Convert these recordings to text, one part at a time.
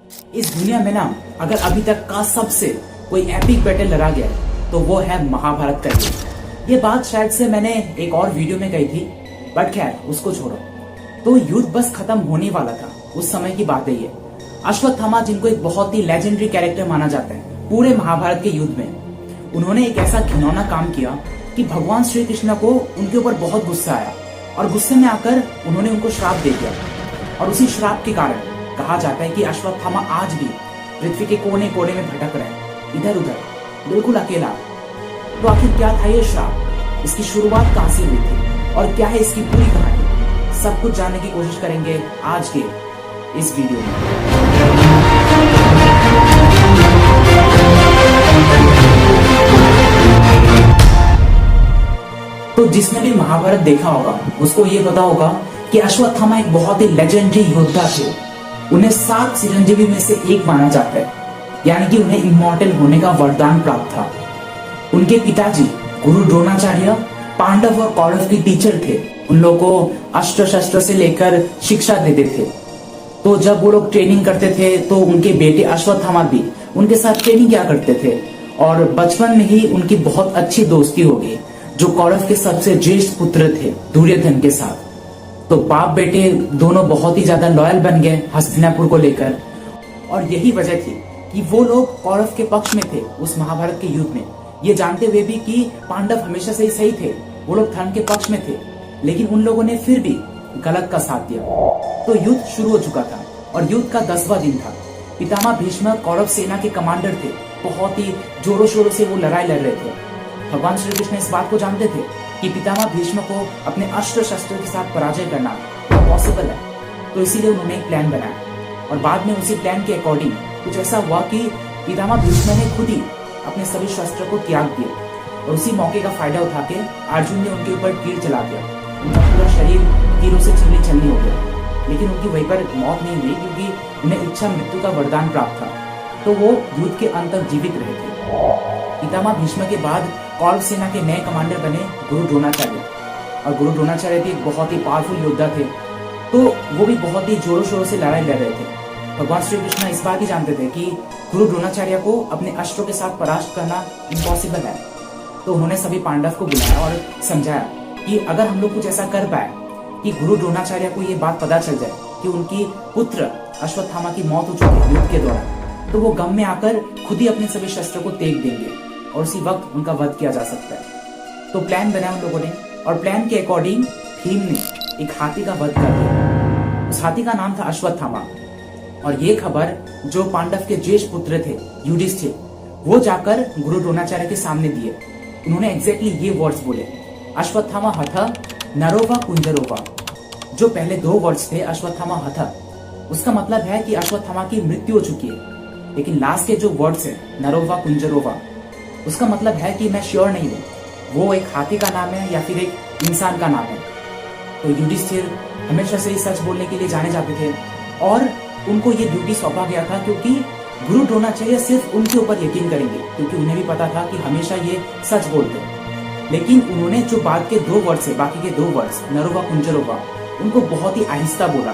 इस दुनिया में ना अगर अभी तक का सबसे कोई एपिक बैटल लड़ा गया तो वो है महाभारत का युद्ध। ये बात शायद से मैंने एक और वीडियो में कही थी, बट खैर उसको छोड़ो। तो युद्ध बस खत्म होने वाला था, उस समय की बात है ये। अश्वत्थामा, जिनको एक बहुत ही लेजेंडरी कैरेक्टर माना जाता है पूरे महाभारत के युद्ध में, उन्होंने एक ऐसा घिनौना काम किया कि भगवान श्री कृष्ण को उनके ऊपर बहुत गुस्सा आया और गुस्से में आकर उन्होंने उनको श्राप दे दिया। और उसी श्राप के कारण कहा जाता है कि अश्वत्थामा आज भी पृथ्वी के कोने कोने में भटक रहे हैं, इधर उधर, बिल्कुल अकेला। तो आखिर क्या था ये श्राप, इसकी शुरुआत कहां से हुई थी और क्या है इसकी पूरी कहानी, सब कुछ जानने की कोशिश करेंगे आज के इस वीडियो में। तो जिसने भी महाभारत देखा होगा उसको ये पता होगा कि अश्वत्थामा एक बहुत ही लेजेंडरी योद्धा थे। उन्हें 7 चिरंजीवी में से एक माना जाता है, यानी कि उन्हें इमॉर्टल होने का वरदान प्राप्त था। उनके पिताजी गुरु द्रोणाचार्य पांडव और कौरव के टीचर थे। उन लोगों को अस्त्र शस्त्र से लेकर शिक्षा देते थे। तो जब वो लोग ट्रेनिंग करते थे तो उनके बेटे अश्वत्थामा भी उनके साथ ट्रेनिंग किया करते थे। और बचपन में ही उनकी बहुत अच्छी दोस्ती हो गई जो कौरव के सबसे ज्येष्ठ पुत्र थे दुर्योधन के साथ। तो बाप बेटे दोनों बहुत ही ज्यादा लॉयल बन गए हस्तिनापुर को लेकर। और यही वजह थी कि वो लोग कौरव के पक्ष में थे उस महाभारत के युद्ध में, ये जानते हुए भी कि पांडव हमेशा से ही सही थे, वो लोग धर्म के पक्ष में थे। लेकिन उन लोगों ने फिर भी गलत का साथ दिया। तो युद्ध शुरू हो चुका था और युद्ध का 10वां दिन था। पितामह भीष्म कौरव सेना के कमांडर थे, बहुत ही जोरों शोरों से वो लड़ाई लड़ रहे थे। भगवान श्री कृष्ण इस बात को जानते थे कि पितामह भीष्म को अपने अस्त्र शस्त्र के साथ पराजय करना पॉसिबल है। तो इसीलिए उन्होंने एक प्लान बनाया और बाद में उसी प्लान के अकॉर्डिंग कुछ ऐसा हुआ कि पितामह भीष्म ने खुद ही अपने सभी शस्त्र को त्याग दिए और उसी मौके का फायदा उठा के अर्जुन ने उनके ऊपर तीर चला दिया। उनका पूरा शरीर तीरों से छलनी छलनी हो गया, लेकिन उनकी वहीं पर मौत नहीं हुई क्योंकि उन्हें इच्छा मृत्यु का वरदान प्राप्त था। तो वो युद्ध के अंत तक जीवित रहे थे। पितामह भीष्म के बाद कौरव सेना के नए कमांडर बने गुरु द्रोणाचार्य। और गुरु द्रोणाचार्य भी एक बहुत ही पावरफुल योद्धा थे, तो वो भी बहुत ही जोरों शोरों से लड़ाई लड़ रहे थे। भगवान श्री कृष्ण इस बात ही जानते थे कि गुरु द्रोणाचार्य को अपने अस्त्रों के साथ परास्त करना इम्पॉसिबल है। तो उन्होंने सभी पांडव को बुलाया और समझाया कि अगर हम लोग कुछ ऐसा कर पाए कि गुरु द्रोणाचार्य को ये बात पता चल जाए कि उनकी पुत्र अश्वत्थामा की मौत हो चुकी है युद्ध के दौरान, तो वो गम में आकर खुद ही अपने सभी शस्त्र को त्याग देंगे और उसी वक्त उनका वध किया जा सकता है। तो प्लान बनाया उन लोगों ने और प्लान के अकॉर्डिंग भीम ने एक हाथी का वध कर दिया। उस हाथी का नाम था अश्वत्थामा। और ये खबर जो पांडव के ज्येष्ठ पुत्र थे युधिष्ठिर, वो जाकर गुरु द्रोणाचार्य के सामने दिए। उन्होंने एग्जैक्टली ये वर्ड्स बोले, अश्वत्थामा हथ नरोवा कुंजरोवा। जो पहले 2 वर्ड्स थे अश्वत्थामा हथ, उसका मतलब है कि अश्वत्थामा की मृत्यु हो चुकी है। लेकिन लास्ट के जो वर्ड्स है नरोवा कुंजरोवा, उसका मतलब है कि मैं श्योर नहीं हूँ वो एक हाथी का नाम है या फिर एक इंसान का नाम है। तो युधिष्ठिर हमेशा से ही सच बोलने के लिए जाने जाते थे और उनको ये ड्यूटी सौंपा गया था क्योंकि गुरु द्रोणाचार्य सिर्फ उनके ऊपर यकीन करेंगे, क्योंकि उन्हें भी पता था कि हमेशा ये सच बोलते हैं। लेकिन उन्होंने जो बाद के 2 वर्ड्स है, बाकी के 2 वर्ड्स नरोवा कुंजरोवा, उनको बहुत ही आहिस्ता बोला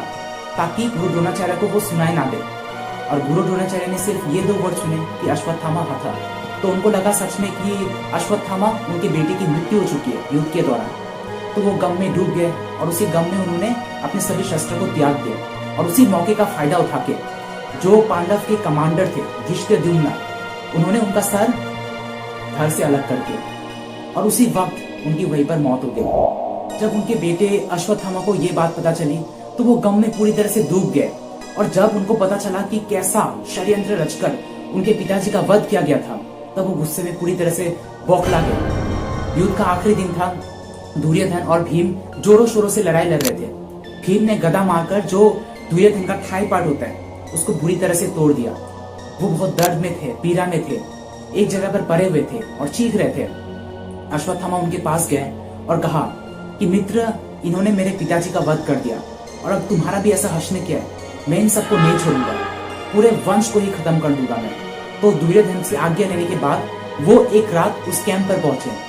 ताकि गुरु द्रोणाचार्य को वो सुनाई ना दे। और गुरु द्रोणाचार्य ने सिर्फ ये 2 वर्ड सुने कि अश्वत्थामा हथा, तो उनको लगा सच में कि अश्वत्थामा उनके बेटे की मृत्यु हो चुकी है युद्ध के दौरान। तो वो गम में डूब गए और उसी गम में उन्होंने अपने सभी शस्त्र को त्याग दिया। और उसी मौके का फायदा उठा के जो पांडव के कमांडर थे धृष्टद्युम्न, उन्होंने उनका सर धड़ से अलग कर दिया और उसी वक्त उनकी वहीं पर मौत हो गई। जब उनके बेटे अश्वत्थामा को ये बात पता चली तो वो गम में पूरी तरह से डूब गए। और जब उनको पता चला कि कैसा षड्यंत्र रचकर उनके पिताजी का वध किया गया था, तब वो गुस्से में पूरी तरह से बौखला गए। युद्ध का आखिरी दिन था। दुर्योधन और भीम जोरों शोरों से लड़ाई लड़ रहे थे। भीम ने गदा मारकर जो दुर्योधन का थाई पार्ट होता है उसको बुरी तरह से तोड़ दिया। वो बहुत दर्द में थे, पीड़ा में थे, एक जगह पर पड़े हुए थे और चीख रहे थे। अश्वत्थामा उनके पास गए और कहा कि मित्र, इन्होंने मेरे पिताजी का वध कर दिया और अब तुम्हारा भी ऐसा हर्ष ने किया है, मैं इन सबको नहीं छोड़ूंगा, पूरे वंश को ही खत्म कर दूंगा मैं। तो दुर्योधन से आज्ञा लेने के बाद वो एक रात उस कैंप पर पहुंचे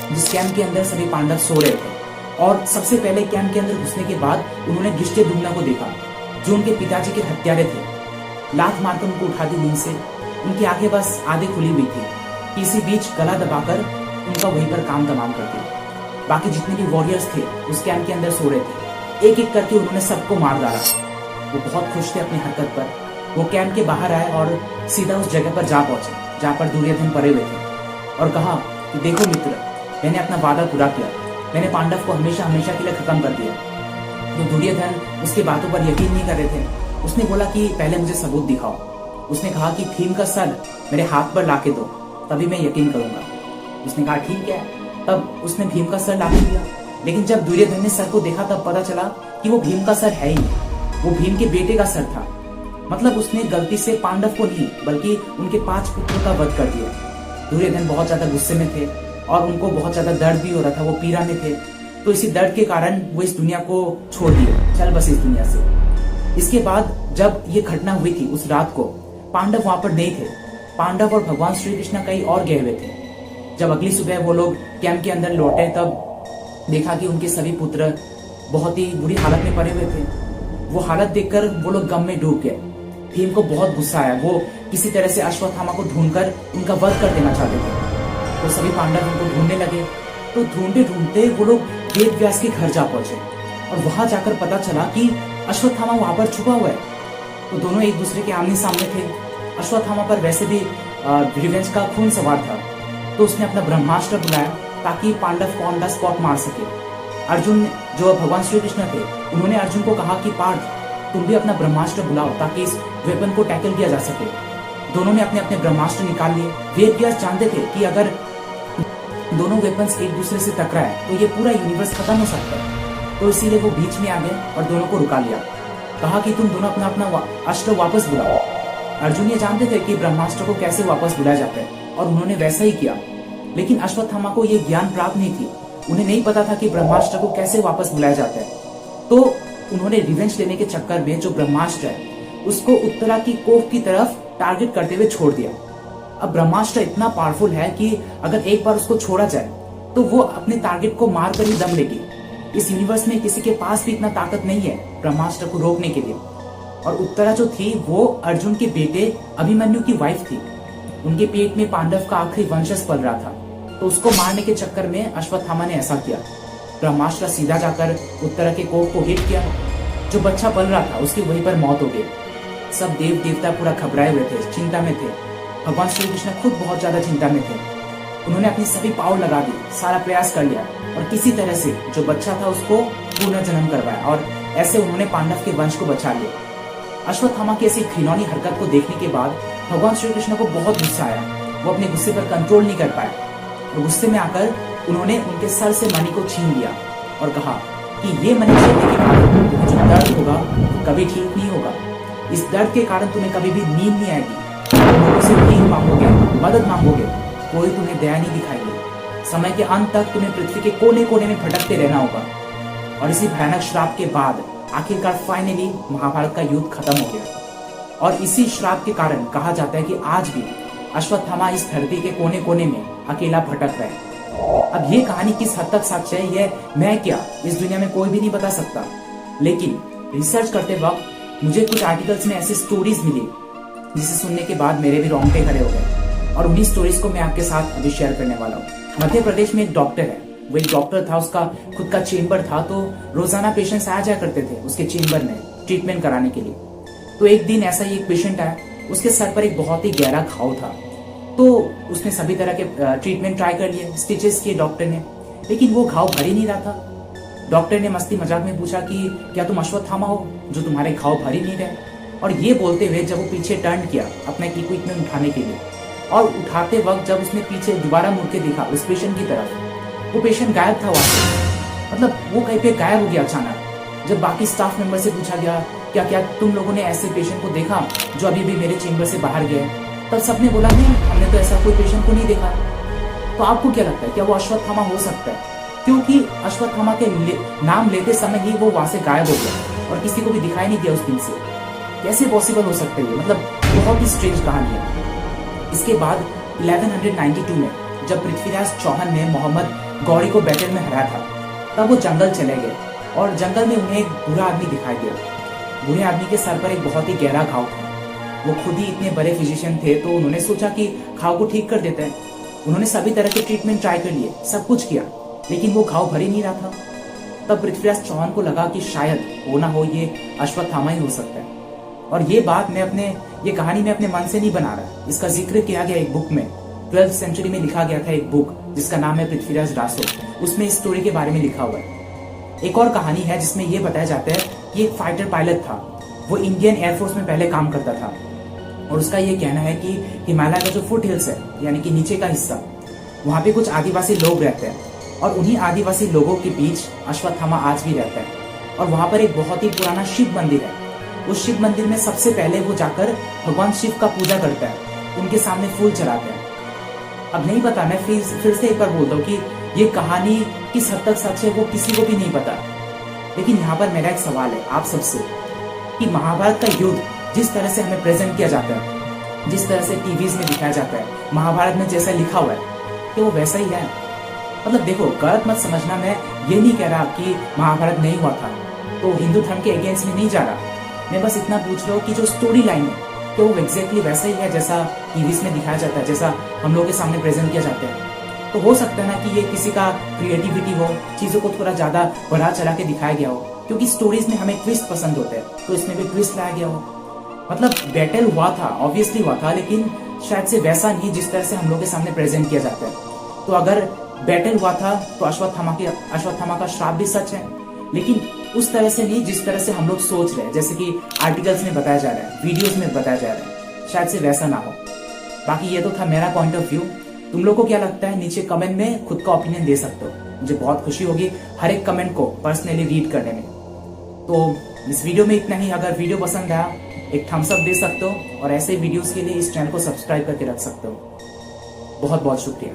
जिस कैंप के अंदर सभी पांडव सो रहे थे। और सबसे पहले कैंप के अंदर घुसने के बाद उन्होंने धृष्टद्युम्न को देखा जो उनके पिताजी के हत्यारे थे। लात मारकर उनको उठा दी नींद से। उनकी आंखें बस आधे खुली हुई थी। इसी बीच गला दबाकर उनका वहीं पर काम तमाम कर दिया। बाकी जितने भी वॉरियर्स थे उस कैंप के अंदर सो रहे थे। एक एक करके उन्होंने सबको मार डाला। वो बहुत खुश थे अपनी हरकत पर। वो कैंप के बाहर आए और सीधा उस जगह पर जा पहुंचे जहाँ पर दुर्योधन पड़े हुए थे और कहा कि देखो मित्र, मैंने अपना वादा पूरा किया। मैंने पांडव को हमेशा हमेशा के लिए खत्म कर दिया। तो दुर्योधन उसकी बातों पर यकीन नहीं कर रहे थे। उसने बोला कि पहले मुझे सबूत दिखाओ। उसने कहा कि भीम का सर मेरे हाथ पर लाके दो, तभी मैं यकीन करूंगा। उसने कहा ठीक है। तब उसने भीम का सर लाके दिया, लेकिन जब दुर्योधन ने सर को देखा तब पता चला कि वो भीम का सर है ही नहीं, वो भीम के बेटे का सर था। मतलब उसने गलती से पांडव को नहीं बल्कि उनके 5 पुत्रों का वध कर दिया। दुर्योधन बहुत ज्यादा गुस्से में थे और उनको बहुत ज्यादा दर्द भी हो रहा था। वो पीड़ा में थे, तो इसी दर्द के कारण वो इस दुनिया को छोड़ दिए, चल बस इस दुनिया से। इसके बाद जब ये घटना हुई थी उस रात को पांडव वहां पर नहीं थे। पांडव और भगवान श्री कृष्ण कहीं और गए हुए थे। जब अगली सुबह वो लोग कैंप के अंदर लौटे तब देखा कि उनके सभी पुत्र बहुत ही बुरी हालत में पड़े हुए थे। वो हालत देखकर वो लोग गम में डूब गए। भीम को बहुत गुस्सा आया। वो किसी तरह से अश्वत्थामा को ढूंढकर उनका वध कर देना चाहते थे। तो सभी पांडव उनको ढूंढने लगे। तो ढूंढते ढूंढते वो लोग वेद व्यास के घर जा पहुंचे और वहां जाकर पता चला कि अश्वत्थामा वहां पर छुपा हुआ है। तो दोनों एक दूसरे के आमने सामने थे। अश्वत्थामा पर वैसे भी रिवेंज का खून सवार था, तो उसने अपना ब्रह्मास्त्र बुलाया ताकि पांडव को ऑन द स्पॉट मार सके। अर्जुन जो भगवान श्री कृष्ण थे उन्होंने अर्जुन को कहा कि पार्थ तुम भी अपना ब्रह्मास्त्र बुलाओ ताकि इस वेपन को टैकल किया जा सके। दोनों ने अपने अपने ब्रह्मास्त्र निकाल लिए। वेद व्यास जानते थे कि अगर दोनों वेपन्स एक दूसरे से टकराए तो ये पूरा यूनिवर्स खत्म हो सकता है। तो इसीलिए वो बीच में आ गए और दोनों को रुका लिया। कहा कि तुम दोनों अपना अपना अस्त्र वापस बुलाओ। अर्जुन ये जानते थे कि ब्रह्मास्त्र को कैसे वापस बुलाया जाता है और उन्होंने वैसा ही किया। लेकिन अश्वत्थामा को ये ज्ञान प्राप्त नहीं थी। उन्हें नहीं पता था कि ब्रह्मास्त्र को कैसे वापस बुलाया जाता है। तो उन्होंने रिवेंज लेने के चक्कर में जो ब्रह्मास्त्र है उसको उत्तरा की कोफ की तरफ टारगेट करते हुए छोड़ दिया। अब ब्रह्मास्त्र इतना पावरफुल है कि अगर एक बार उसको छोड़ा जाए तो वो अपने टारगेट को मार कर ही दम लेगी। इस यूनिवर्स में किसी के पास भी इतना ताकत नहीं है ब्रह्मास्त्र को रोकने के लिए। और उत्तरा जो थी वो अर्जुन के बेटे अभिमन्यु की वाइफ थी। उनके पेट में पांडव का आखिरी वंशज पल रहा था, तो उसको मारने के चक्कर में अश्वत्थामा ने ऐसा किया। ब्रह्मास्त्र सीधा जाकर उत्तरा के कोफ को हिट किया। जो बच्चा पल रहा था उसकी वहीं पर मौत हो गई। सब देव देवता पूरा घबराए हुए थे, चिंता में थे। भगवान श्री कृष्ण खुद बहुत ज्यादा चिंता में थे। उन्होंने अपनी सभी पावर लगा दी, सारा प्रयास कर लिया और किसी तरह से जो बच्चा था उसको पुनर्जन्म करवाया और ऐसे उन्होंने पांडव के वंश को बचा लिया। अश्वत्थामा की ऐसी घिनौनी हरकत को देखने के बाद भगवान श्री कृष्ण को बहुत गुस्सा आया। वो अपने गुस्से पर कंट्रोल नहीं कर पाए और गुस्से में आकर उन्होंने उनके सर से मणि को छीन लिया और कहा कि ये मणि छीनने के बाद तुम्हें जो दर्द होगा कभी ठीक नहीं होगा। इस दर्द के कारण तुम्हें कभी भी नींद नहीं आएगी। लोगों से भीख मांगोगे, मदद मांगोगे, कोई तुम्हें दया नहीं दिखाएगी। समय के अंत तक तुम्हें पृथ्वी के कोने कोने में भटकते रहना होगा। और इसी भयानक श्राप के बाद आखिरकार फाइनली महाभारत का युद्ध खत्म हो गया। और इसी श्राप के कारण कहा जाता है कि आज भी अश्वत्थामा इस धरती के कोने कोने में अकेला भटक रहा है। अब ये कहानी किस हद तक सच है यह मैं क्या इस दुनिया में कोई भी नहीं बता सकता, लेकिन रिसर्च करते वक्त मुझे कुछ आर्टिकल्स में ऐसी स्टोरीज मिली जिसे सुनने के बाद मेरे भी रोंगटे खड़े हो गए। और उन्हीं स्टोरीज को मैं आपके साथ अभी शेयर करने वाला हूँ। मध्य प्रदेश में एक डॉक्टर है। वो एक डॉक्टर था, उसका खुद का चेम्बर था, तो रोजाना पेशेंट्स आया जाया करते थे उसके चेम्बर में ट्रीटमेंट कराने के लिए। तो एक दिन ऐसा ही एक पेशेंट आया, उसके सर पर एक बहुत ही गहरा घाव था। तो उसने सभी तरह के ट्रीटमेंट ट्राई कर लिए, स्टिचेस किए डॉक्टर ने, लेकिन वो घाव भर ही नहीं रहा था। डॉक्टर ने मस्ती मजाक में पूछा कि क्या तुम अश्वत्थामा हो जो तुम्हारे घाव भर ही नहीं रहे। और ये बोलते हुए जब वो पीछे टर्न किया अपना इक्विपमेंट उठाने के लिए, और उठाते वक्त जब उसने पीछे दोबारा मुड़ के देखा उस पेशेंट की तरफ, वो पेशेंट गायब था वहां से। मतलब वो कहीं पे गायब हो गया अचानक। जब बाकी स्टाफ मेंबर से पूछा गया क्या क्या तुम लोगों ने ऐसे पेशेंट को देखा जो अभी भी मेरे चेंबर से बाहर गए, तब सबने बोला नहीं, हमने तो ऐसा कोई पेशेंट को नहीं देखा। तो आपको क्या लगता है क्या वो अश्वत्थामा हो सकता है? क्योंकि अश्वत्थामा के नाम लेते समय ही वो वहां से गायब हो गया और किसी को भी दिखाई नहीं दिया उस दिन से। कैसे पॉसिबल हो सकता है? मतलब बहुत ही स्ट्रेंज कहानी है। इसके बाद 1192 में जब पृथ्वीराज चौहान ने मोहम्मद गौरी को बैटल में हराया था, तब वो जंगल चले गए और जंगल में उन्हें एक बुरा आदमी दिखाई दिया। बुरे आदमी के सर पर एक बहुत ही गहरा घाव था। वो खुद ही इतने बड़े फिजिशियन थे, तो उन्होंने सोचा कि घाव को ठीक कर देते हैं। उन्होंने सभी तरह के ट्रीटमेंट ट्राई कर लिए, सब कुछ किया, लेकिन वो घाव भर ही नहीं रहा था। तब पृथ्वीराज चौहान को लगा कि शायद हो ना हो ये अश्वत्थामा ही हो सकता है। और ये कहानी मैं अपने मन से नहीं बना रहा, इसका जिक्र किया गया एक बुक में, 12th सेंचुरी में लिखा गया था एक बुक जिसका नाम है पृथ्वीराज रासो, उसमें इस स्टोरी के बारे में लिखा हुआ है। एक और कहानी है जिसमें यह बताया जाता है कि एक फाइटर पायलट था, वो इंडियन एयरफोर्स में पहले काम करता था, और उसका ये कहना है कि हिमालय का जो फुट हिल्स है, यानी कि नीचे का हिस्सा, वहां पे कुछ आदिवासी लोग रहते हैं, और उन्हीं आदिवासी लोगों के बीच अश्वत्थामा आज भी रहता है। और वहां पर एक बहुत ही पुराना शिव मंदिर है। उस शिव मंदिर में सबसे पहले वो जाकर भगवान शिव का पूजा करता है, उनके सामने फूल चढ़ाते हैं। अब नहीं पता, मैं फिर से एक बार बोलता हूँ कि ये कहानी किस हद तक सच है वो किसी को भी नहीं पता, लेकिन यहाँ पर मेरा एक सवाल है आप सबसे कि महाभारत का युद्ध जिस तरह से हमें प्रेजेंट किया जाता है, जिस तरह से टीवीज में दिखाया जाता है, महाभारत में जैसा लिखा हुआ है, कि वो वैसा ही है? मतलब देखो, गलत मत समझना, मैं ये नहीं कह रहा कि महाभारत नहीं हुआ था तो हिंदू धर्म के अगेंस्ट में नहीं जा रहा। मैं बस इतना पूछ रहा हूँ कि जो स्टोरी लाइन है तो वो एग्जैक्टली वैसा ही है जैसा टीवीज में दिखाया जाता है, जैसा हम लोग के सामने प्रेजेंट किया जाता है। तो हो सकता है ना कि ये किसी का क्रिएटिविटी हो, चीजों को थोड़ा ज्यादा बढ़ा चढ़ा के दिखाया गया हो, क्योंकि स्टोरीज में हमें ट्विस्ट पसंद होते हैं, तो इसमें भी ट्विस्ट लाया गया हो। मतलब बैटल हुआ था, ऑब्वियसली हुआ था, लेकिन शायद से वैसा नहीं जिस तरह से हम लोग के सामने प्रेजेंट किया जाता है। तो अगर बैटल हुआ था तो अश्वत्थामा का श्राप भी सच है, लेकिन उस तरह से नहीं जिस तरह से हम लोग सोच रहे हैं, जैसे कि आर्टिकल्स में बताया जा रहा है, वीडियोस में बताया जा रहा है, शायद से वैसा ना हो। बाकी ये तो था मेरा पॉइंट ऑफ व्यू। तुम लोग को क्या लगता है नीचे कमेंट में खुद का ओपिनियन दे सकते हो, मुझे बहुत खुशी होगी हर एक कमेंट को पर्सनली रीड करने में। तो इस वीडियो में इतना ही। अगर वीडियो पसंद आया एक थम्स अप दे सकते हो, और ऐसे वीडियोस के लिए इस चैनल को सब्सक्राइब करके रख सकते हो। बहुत बहुत शुक्रिया।